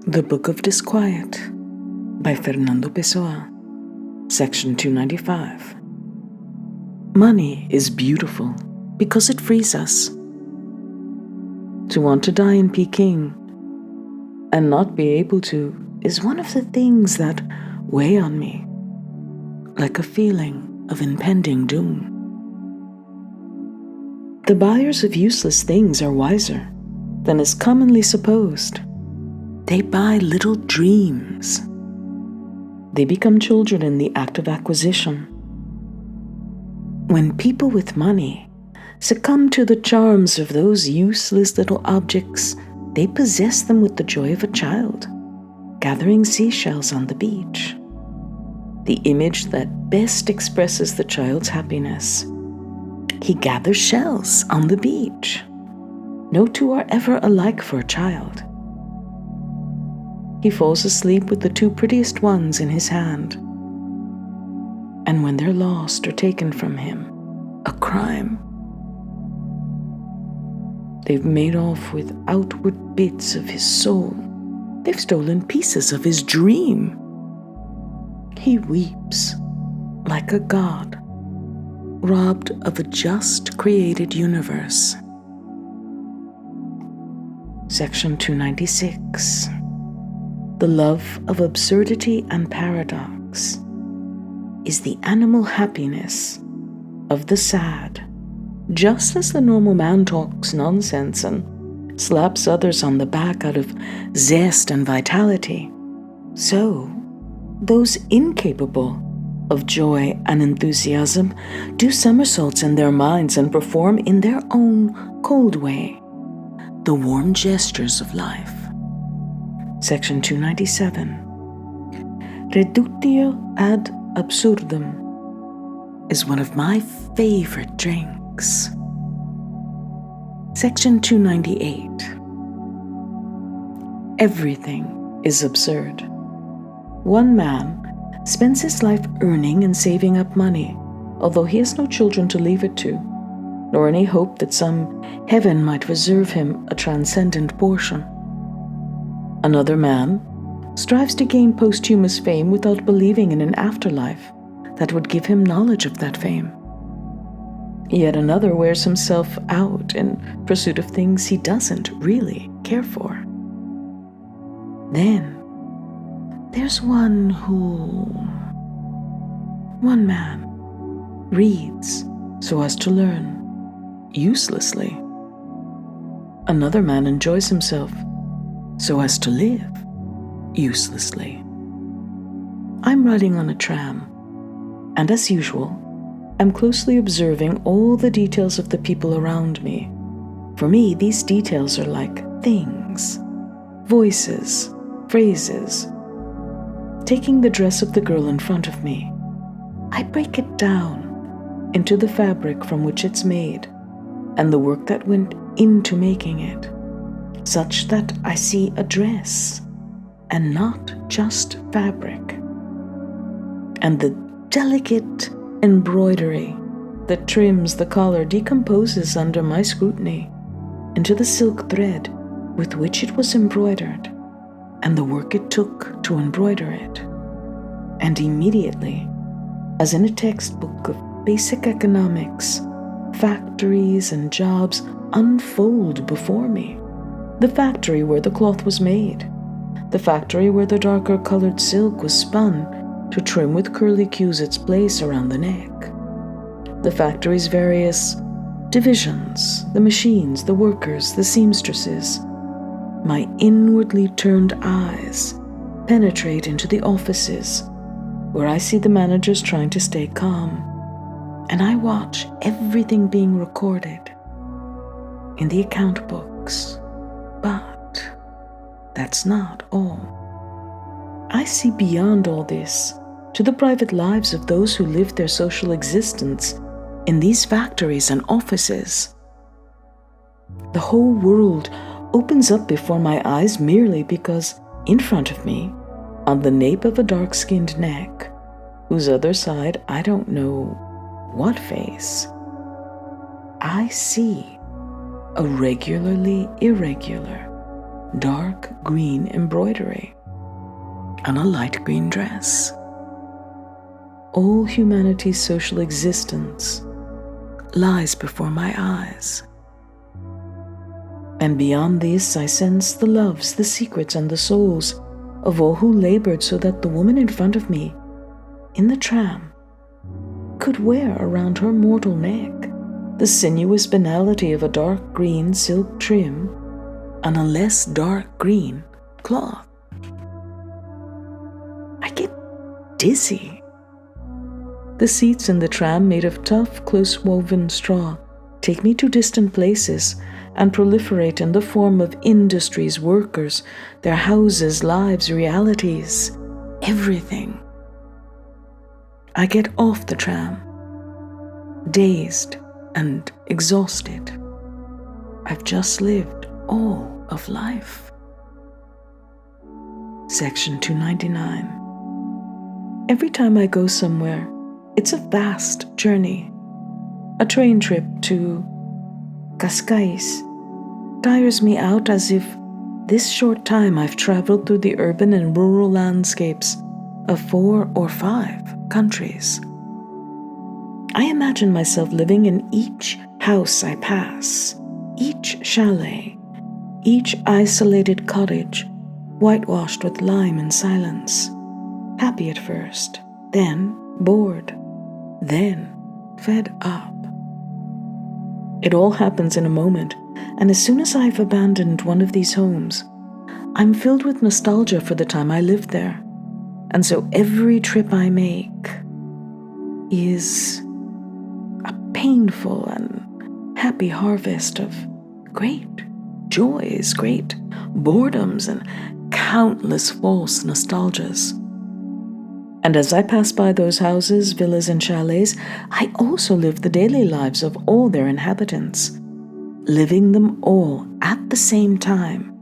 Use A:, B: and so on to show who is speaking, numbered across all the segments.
A: The Book of Disquiet by Fernando Pessoa, Section 295. Money is beautiful because it frees us. To want to die in Peking and not be able to is one of the things that weigh on me, like a feeling of impending doom. The buyers of useless things are wiser than is commonly supposed. They buy little dreams. They become children in the act of acquisition. When people with money succumb to the charms of those useless little objects, they possess them with the joy of a child, gathering seashells on the beach. The image that best expresses the child's happiness. He gathers shells on the beach. No two are ever alike for a child. He falls asleep with the two prettiest ones in his hand. And when they're lost or taken from him, a crime. They've made off with outward bits of his soul. They've stolen pieces of his dream. He weeps like a god, robbed of a just created universe. Section 296. The love of absurdity and paradox is the animal happiness of the sad. Just as the normal man talks nonsense and slaps others on the back out of zest and vitality, so those incapable of joy and enthusiasm do somersaults in their minds and perform in their own cold way the warm gestures of life. Section 297. Reductio ad absurdum is one of my favorite drinks. Section 298. Everything is absurd. One man spends his life earning and saving up money, although he has no children to leave it to, nor any hope that some heaven might reserve him a transcendent portion. Another man strives to gain posthumous fame without believing in an afterlife that would give him knowledge of that fame. Yet another wears himself out in pursuit of things he doesn't really care for. Then there's one man reads so as to learn uselessly. Another man enjoys himself so as to live uselessly. I'm riding on a tram, and as usual, I'm closely observing all the details of the people around me. For me, these details are like things, voices, phrases. Taking the dress of the girl in front of me, I break it down into the fabric from which it's made and the work that went into making it, such that I see a dress and not just fabric. And the delicate embroidery that trims the collar decomposes under my scrutiny into the silk thread with which it was embroidered and the work it took to embroider it. And immediately, as in a textbook of basic economics, factories and jobs unfold before me. The factory where the cloth was made, the factory where the darker colored silk was spun to trim with curly cues its place around the neck, the factory's various divisions, the machines, the workers, the seamstresses. My inwardly turned eyes penetrate into the offices where I see the managers trying to stay calm, and I watch everything being recorded in the account books. But that's not all. I see beyond all this to the private lives of those who live their social existence in these factories and offices. The whole world opens up before my eyes merely because in front of me, on the nape of a dark-skinned neck, whose other side I don't know what face, I see a regularly irregular, dark green embroidery on a light green dress. All humanity's social existence lies before my eyes. And beyond this, I sense the loves, the secrets, and the souls of all who labored so that the woman in front of me, in the tram, could wear around her mortal neck the sinuous banality of a dark green silk trim on a less dark green cloth. I get dizzy. The seats in the tram, made of tough, close-woven straw, take me to distant places and proliferate in the form of industries, workers, their houses, lives, realities, everything. I get off the tram, dazed and exhausted. I've just lived all of life. Section 299. Every time I go somewhere, it's a vast journey. A train trip to Disquiet tires me out as if this short time I've traveled through the urban and rural landscapes of 4 or 5 countries. I imagine myself living in each house I pass, each chalet, each isolated cottage, whitewashed with lime and silence, happy at first, then bored, then fed up. It all happens in a moment, and as soon as I've abandoned one of these homes, I'm filled with nostalgia for the time I lived there. And so every trip I make is a painful and happy harvest of great joys, great boredoms, and countless false nostalgias. And as I pass by those houses, villas, and chalets, I also live the daily lives of all their inhabitants, living them all at the same time.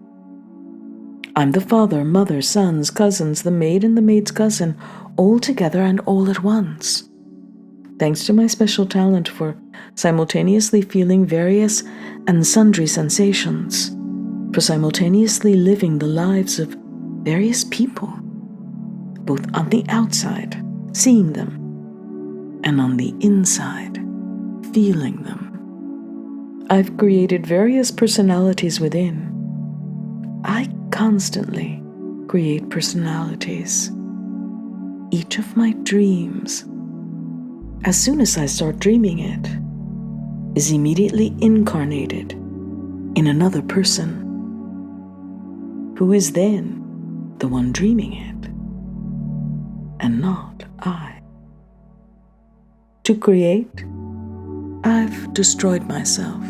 A: I'm the father, mother, sons, cousins, the maid and the maid's cousin, all together and all at once. Thanks to my special talent for simultaneously feeling various and sundry sensations, for simultaneously living the lives of various people, both on the outside, seeing them, and on the inside, feeling them. I've created various personalities within. I constantly create personalities. Each of my dreams, as soon as I start dreaming it, is immediately incarnated in another person, who is then the one dreaming it, and not I. To create, I've destroyed myself.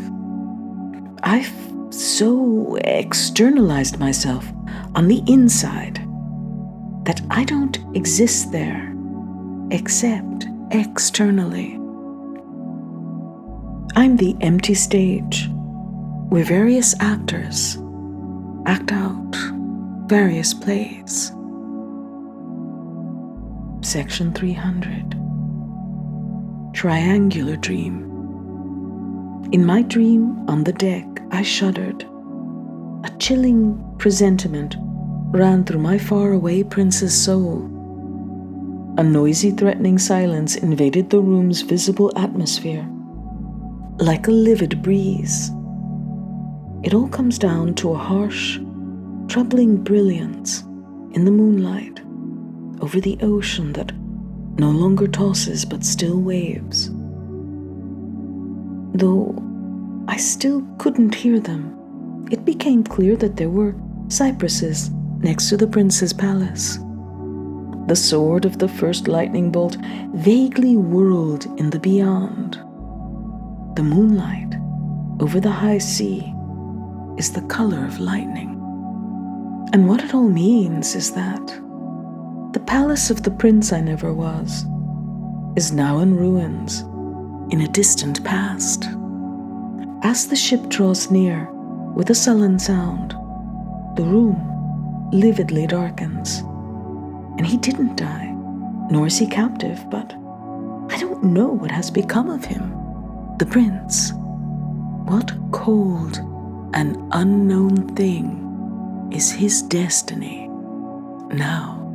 A: I've so externalized myself on the inside that I don't exist there except externally. I'm the empty stage where various actors act out various plays. Section 300. Triangular dream. In my dream, on the deck, I shuddered. A chilling presentiment ran through my faraway prince's soul. A noisy, threatening silence invaded the room's visible atmosphere, like a livid breeze. It all comes down to a harsh, troubling brilliance in the moonlight over the ocean that no longer tosses but still waves. Though I still couldn't hear them, it became clear that there were cypresses next to the prince's palace. The sword of the first lightning bolt vaguely whirled in the beyond. The moonlight over the high sea is the color of lightning. And what it all means is that the palace of the prince I never was is now in ruins in a distant past. As the ship draws near with a sullen sound, the room lividly darkens. And he didn't die, nor is he captive, but I don't know what has become of him, the prince. What cold and unknown thing is his destiny now.